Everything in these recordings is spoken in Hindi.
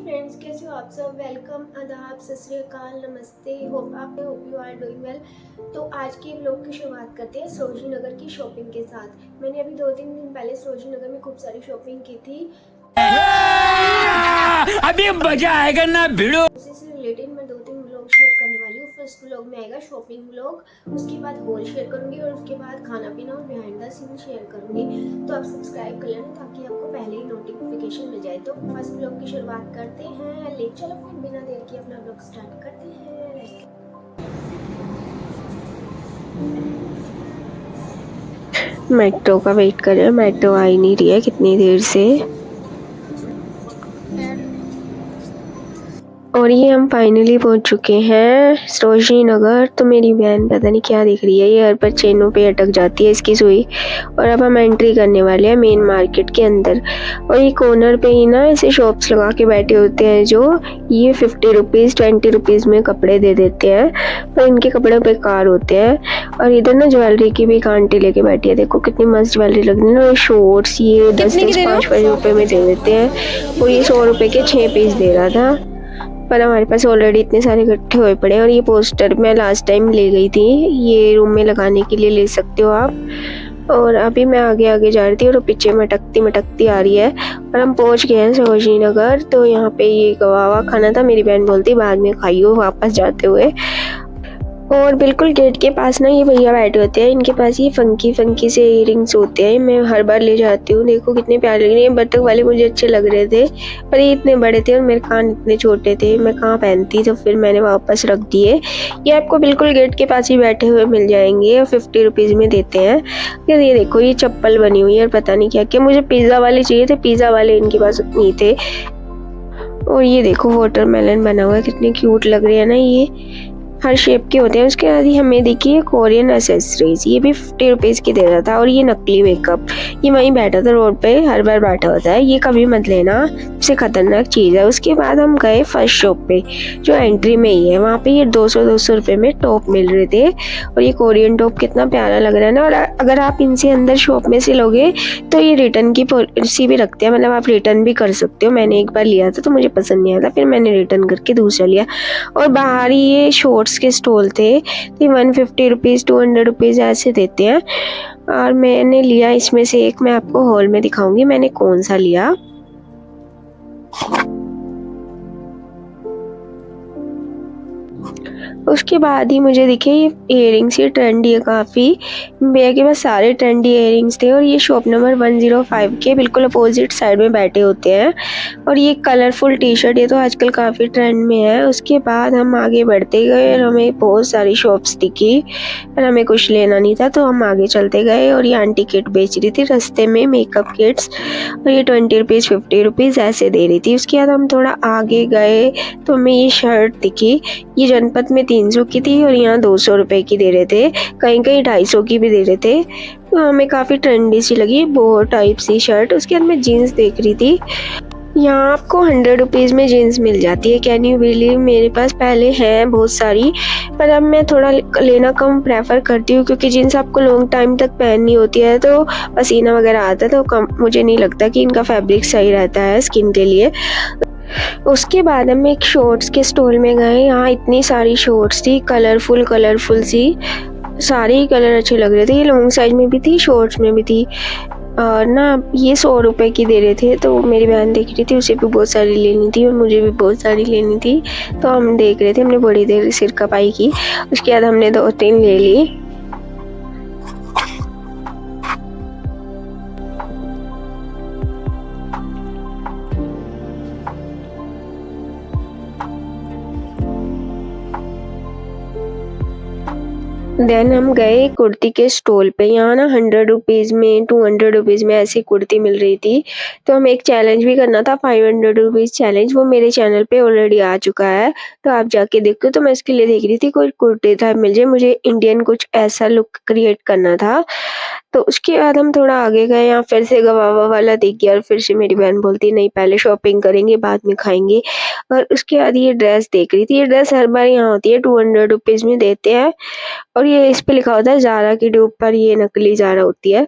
फ्रेंड्स, कैसे हो आप सब। वेलकम, आदाब, सत श्री अकाल, नमस्ते। Hope you are doing well. तो आज के व्लॉग की शुरुआत करते हैं सरोजनी नगर की शॉपिंग के साथ। मैंने अभी 2-3 दिन पहले सरोजनी नगर में खूब सारी शॉपिंग की थी। अभी मजा आएगा ना भिड़ो। उसी से रिलेटेड मैं 2-3 व्लॉग शेयर करने वाली हूँ। फर्स्ट व्लॉग में आएगा शॉपिंग व्लॉग, उसके बाद हॉल शेयर करूंगी और उसके बाद खाना पीना और बिहाइंड द सीन शेयर करूंगी। तो आप सब्सक्राइब कर लेना ताकि आपको पहले ही नोटिफिकेशन मिल जाए। तो फर्स्ट व्लॉग की शुरुआत करते हैं। ले चलो फिर बिना देर के अपना व्लॉग स्टार्ट करते हैं। मेट्रो का वेट कर रहे हैं। मेट्रो आ ही नहीं रही है कितनी देर से। और ये हम फाइनली पहुंच चुके हैं सरोजनी नगर। तो मेरी बहन पता नहीं क्या दिख रही है, ये हर पर चेनों पे अटक जाती है इसकी सुई। और अब हम एंट्री करने वाले हैं मेन मार्केट के अंदर। और ये कॉर्नर पे ही ना ऐसे शॉप्स लगा के बैठे होते हैं जो ये 50 रुपीज़ 20 रुपीज़ में कपड़े दे देते हैं, पर इनके कपड़े बेकार होते हैं। और इधर ना ज्वेलरी की भी एक आंटी लेके बैठी है, देखो कितनी मस्त ज्वेलरी लग रही है ना। शॉर्ट्स ये 10-10 5-5 रुपए में दे देते हैं और ये 100 रुपए के 6 पीस दे रहा था। पर हमारे पास ऑलरेडी इतने सारे इकट्ठे हुए पड़े हैं। और ये पोस्टर मैं लास्ट टाइम ले गई थी, ये रूम में लगाने के लिए ले सकते हो आप। और अभी मैं आगे आगे जा रही थी और पीछे मटकती मटकती आ रही है। और हम पहुंच गए हैं सरोजनी नगर। तो यहाँ पे ये गवावा खाना था, मेरी बहन बोलती बाद में खाइयो वापस जाते हुए। और बिल्कुल गेट के पास ना ये भैया बैठे होते हैं, इनके पास ये फंकी फंकी से इयरिंग्स होते हैं। मैं हर बार ले जाती हूँ, देखो कितने प्यारे लग रहे हैं। बतख वाले मुझे अच्छे लग रहे थे पर ये इतने बड़े थे और मेरे कान इतने छोटे थे, मैं कहाँ पहनती, तो फिर मैंने वापस रख दिए। ये आपको बिल्कुल गेट के पास ही बैठे हुए मिल जाएंगे और 50 रुपीज़ में देते हैं। फिर ये देखो ये चप्पल बनी हुई है और पता नहीं क्या क्या। मुझे पिज़्ज़ा वाले चाहिए थे, पिज़्ज़ा वाले इनके पास नहीं थे। और ये देखो वाटरमेलन बना हुआ है, कितने क्यूट लग रहे हैं ना, ये हर शेप के होते हैं। उसके बाद ही हमें देखिए कोरियन एसेसरीज, ये भी 50 रुपीज़ की दे रहा था। और ये नकली मेकअप, ये वहीं बैठा था रोड पे, हर बार बैठा होता है, ये कभी मत लेना, सबसे खतरनाक चीज़ है। उसके बाद हम गए फर्स्ट शॉप पे जो एंट्री में ही है, वहाँ पे ये 200 रुपये में टॉप मिल रहे थे। और ये कोरियन टॉप कितना प्यारा लग रहा है ना। और अगर आप इनसे अंदर शॉप में से लोगे तो ये रिटर्न की पॉलिसी भी रखते हैं, मतलब आप रिटर्न भी कर सकते हो। मैंने एक बार लिया था तो मुझे पसंद नहीं आया था, फिर मैंने रिटर्न करके दूसरा लिया। और बाहर ही ये शॉर्ट्स के स्टॉल थे, तो 150 रुपीज़ 200 रुपीज़ ऐसे देते हैं। और मैंने लिया इसमें से एक, मैं आपको हॉल में दिखाऊंगी मैंने कौन सा लिया। उसके बाद ही मुझे दिखे ये इयरिंग्स, ये ट्रेंडी है काफ़ी। भैया के पास सारे ट्रेंडी इयरिंग्स थे। और ये शॉप नंबर 105 के बिल्कुल अपोजिट साइड में बैठे होते हैं। और ये कलरफुल टी शर्ट, ये तो आजकल काफ़ी ट्रेंड में है। उसके बाद हम आगे बढ़ते गए और हमें बहुत सारी शॉप्स दिखी, पर हमें कुछ लेना नहीं था तो हम आगे चलते गए। और ये आंटी किट बेच रही थी रास्ते में, मेकअप किट्स, और ये 20 रुपीज़ 50 रुपीज़ ऐसे दे रही थी। उसके बाद हम थोड़ा आगे गए तो हमें ये शर्ट दिखी, ये जनपद में 300 की थी और यहाँ 200 रुपये की दे रहे थे, कहीं कहीं 250 की भी दे रहे थे। तो हमें काफ़ी ट्रेंडी सी लगी, बहुत टाइप सी शर्ट। उसके बाद मैं जीन्स देख रही थी, यहाँ आपको 100 रुपीज़ में जीन्स मिल जाती है। कैन यू बिलीव, मेरे पास पहले हैं बहुत सारी, पर अब मैं थोड़ा लेना कम प्रेफर करती हूँ क्योंकि जीन्स आपको लॉन्ग टाइम तक पहननी होती है तो पसीना वगैरह आता है, तो कम मुझे नहीं लगता कि इनका फैब्रिक सही रहता है स्किन के लिए। उसके बाद हम एक शॉर्ट्स के स्टॉल में गए, यहाँ इतनी सारी शॉर्ट्स थी, कलरफुल सी, सारे ही कलर अच्छे लग रहे थे। ये लॉन्ग साइज में भी थी, शॉर्ट्स में भी थी। और ना ये 100 रुपये की दे रहे थे, तो मेरी बहन देख रही थी, उसे भी बहुत सारी लेनी थी और मुझे भी बहुत सारी लेनी थी, तो हम देख रहे थे। हमने बड़ी देर सिर खपाई की, उसके बाद हमने 2-3 ले ली। देन हम गए कुर्ती के स्टॉल पे, यहाँ ना 100 रुपीज़ में 200 रुपीज़ में ऐसी कुर्ती मिल रही थी। तो हमें एक चैलेंज भी करना था, 500 रुपीज़ चैलेंज, वो मेरे चैनल पे ऑलरेडी आ चुका है, तो आप जाके देखो। तो मैं इसके लिए देख रही थी कोई कुर्ती टाइप मिल जाए, मुझे इंडियन कुछ ऐसा लुक क्रिएट करना था। तो उसके बाद हम थोड़ा आगे गए, यहाँ फिर से गवावा वाला दिख गया और फिर से मेरी बहन बोलती नहीं पहले शॉपिंग करेंगे बाद में खाएंगे। और उसके बाद ये ड्रेस देख रही थी, ये ड्रेस हर बार यहाँ होती है, 200 रुपीज़ में देते हैं। और ये इस पे लिखा होता है ज़ारा के ऊपर, ये नकली ज़ारा होती है।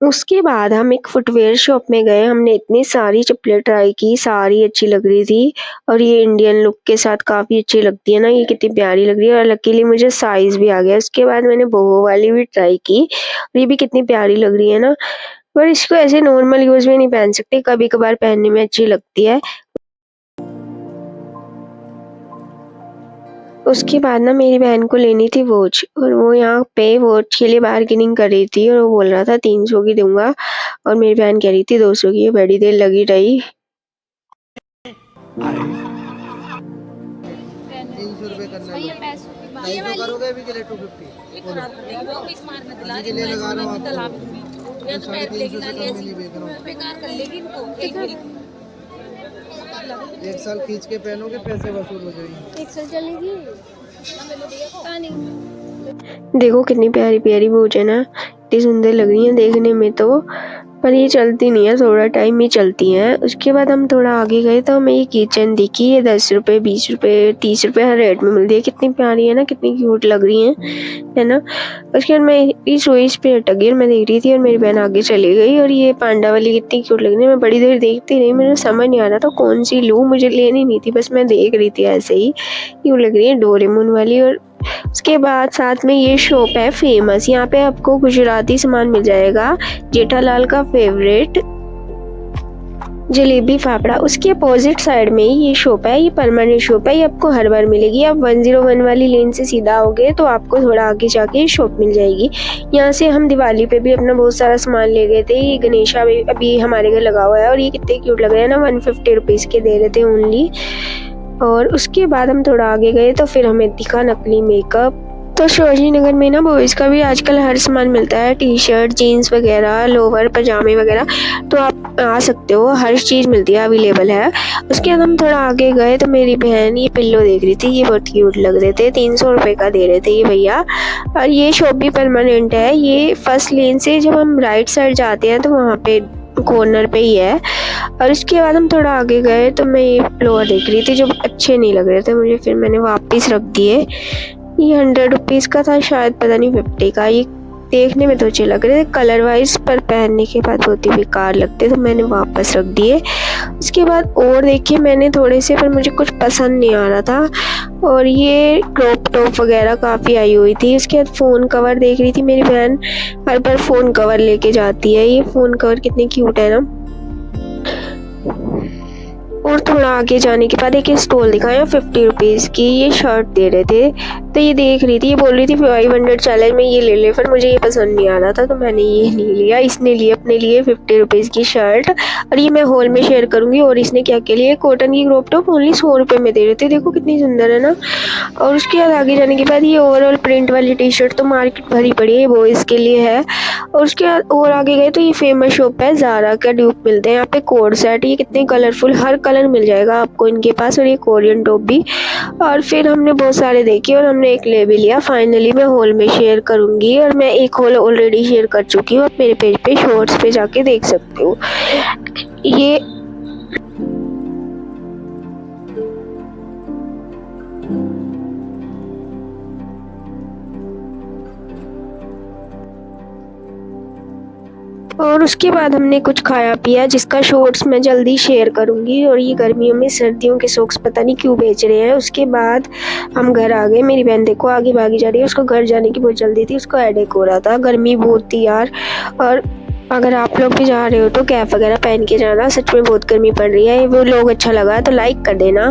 उसके बाद हम एक फुटवेयर शॉप में गए। हमने इतनी सारी चप्पलें ट्राई की, सारी अच्छी लग रही थी और ये इंडियन लुक के साथ काफ़ी अच्छी लगती है ना, ये कितनी प्यारी लग रही है और लकीली मुझे साइज़ भी आ गया। उसके बाद मैंने बोहो वाली भी ट्राई की और ये भी कितनी प्यारी लग रही है ना, पर इसको ऐसे नॉर्मल यूज़ में नहीं पहन सकते, कभी-कभार पहनने में अच्छी लगती है। उसके बाद ना मेरी बहन को लेनी थी वॉच और वो यहाँ पे वॉच के लिए बार्गेनिंग कर रही थी और वो बोल रहा था 300 की दूंगा और मेरी बहन कह रही थी 200 की। बड़ी देर लगी रही। 300 रुपए करना है, 250 करोगे अभी के लिए 250 के लिए लगा रहा हूँ आपको, 350 से कम में नहीं बेच रहा हूँ। एक साल खींच के पहनोगे पैसे वसूल हो जाएंगे। 1 साल चलेगी। देखो कितनी प्यारी प्यारी वॉच है ना, इतनी सुंदर लग रही है देखने में तो, पर ये चलती नहीं है, थोड़ा टाइम ही चलती हैं। उसके बाद हम थोड़ा आगे गए तो हमें ये किचन दिखी। ये 10 रुपये, 20 रुपये, 30 रुपये हर रेट में मिलती है। कितनी प्यारी है ना, कितनी क्यूट लग रही है ना। उसके बाद मैं इस रोइस पे अटक गई और मैं देख रही थी और मेरी बहन आगे चली गई और ये पांडा वाली कितनी क्यूट लग रही है। मैं बड़ी देर देखती रही, मुझे समझ नहीं आ रहा था कौन सी लूँ, मुझे लेनी नहीं थी, बस मैं देख रही थी ऐसे ही, क्यों लग रही है डोरेमोन वाली। और उसके बाद साथ में ये शॉप है फेमस, यहाँ पे आपको गुजराती सामान मिल जाएगा, जेठालाल का फेवरेट जलेबी फाफड़ा। उसके अपोजिट साइड में ही ये शॉप है, ये परमानेंट शॉप है, ये आपको हर बार मिलेगी। आप 101 वाली लेन से सीधा आओगे तो आपको थोड़ा आगे जाके ये शॉप मिल जाएगी। यहाँ से हम दिवाली पे भी अपना बहुत सारा सामान ले गए थे। ये गणेशा अभी हमारे घर लगा हुआ है और ये कितने क्यूट लग रहे हैं ना, 150 रुपीज़ के दे रहे थे ओनली। और उसके बाद हम थोड़ा आगे गए तो फिर हमें दिखा नकली मेकअप। तो सरोजनी नगर में ना बॉयज़ का भी आजकल हर सामान मिलता है, टी शर्ट, जीन्स वगैरह, लोवर, पजामे वगैरह, तो आप आ सकते हो, हर चीज़ मिलती है, अवेलेबल है। उसके बाद हम थोड़ा आगे गए तो मेरी बहन ये पिल्लो देख रही थी, ये बहुत क्यूट लग रहे थे, 300 रुपये का दे रहे थे ये भैया। और ये शॉप भी परमानेंट है, ये फर्स्ट लेन से जब हम राइट साइड जाते हैं तो वहाँ पे कॉर्नर पे ही है। और उसके बाद हम थोड़ा आगे गए तो मैं ये लोअर देख रही थी जो अच्छे नहीं लग रहे थे मुझे, फिर मैंने वापस रख दिए। ये 100 रुपीज़ का था शायद, पता नहीं 50 का। ये देखने में तो अच्छे लग रहे थे कलर वाइज, पर पहनने के बाद बहुत ही बेकार लगते, तो मैंने वापस रख दिए। उसके बाद और देखे मैंने थोड़े से, पर मुझे कुछ पसंद नहीं आ रहा था। और ये क्रॉप टॉप वगैरह काफ़ी आई हुई थी। उसके बाद फ़ोन कवर देख रही थी, मेरी बहन हर बार फ़ोन कवर लेके जाती है। ये फ़ोन कवर कितने क्यूट है ना। और थोड़ा आगे जाने के बाद एक स्टॉल दिखाया 50 रुपीज़ की, ये शर्ट दे रहे थे, तो ये देख रही थी, ये बोल रही थी 500 चैलेंज में ये ले ले, पर मुझे ये पसंद नहीं आ रहा था तो मैंने ये नहीं लिया। इसने लिए अपने लिए 50 रुपीज़ की शर्ट और ये मैं हॉल में शेयर करूँगी। और इसने क्या के लिए कॉटन की क्रॉप टॉप ओनली 100 रुपये में दे रहे थे, देखो कितनी सुंदर है ना। और उसके बाद आगे जाने के बाद ये ओवरऑल प्रिंट वाली टी शर्ट तो मार्केट भरी पड़ी है, बॉयज़ के लिए है। और उसके बाद और आगे गए तो ये फेमस शॉप है, ज़ारा का ड्यूप मिलते हैं यहाँ पे, कोड सेट, ये कितने कलरफुल, हर कलर मिल जाएगा आपको इनके पास, और ये कोरियन टॉप भी। और फिर हमने बहुत सारे देखे और हमने एक ले भी लिया। फाइनली मैं हॉल में शेयर करूँगी और मैं एक हॉल ऑलरेडी शेयर कर चुकी हूँ, आप मेरे पेज पे शॉर्ट्स पे जाके देख सकते हो। ये और उसके बाद हमने कुछ खाया पिया जिसका शॉर्ट्स मैं जल्दी शेयर करूंगी। और ये गर्मियों में सर्दियों के सॉक्स पता नहीं क्यों बेच रहे हैं। उसके बाद हम घर आ गए, मेरी बहन देखो आगे भागी जा रही है, उसको घर जाने की बहुत जल्दी थी, उसको हेडेक हो रहा था, गर्मी बहुत थी यार। और अगर आप लोग भी जा रहे हो तो कैप वगैरह पहन के जाना, सच में बहुत गर्मी पड़ रही है। वो लोग अच्छा लगा तो लाइक कर देना।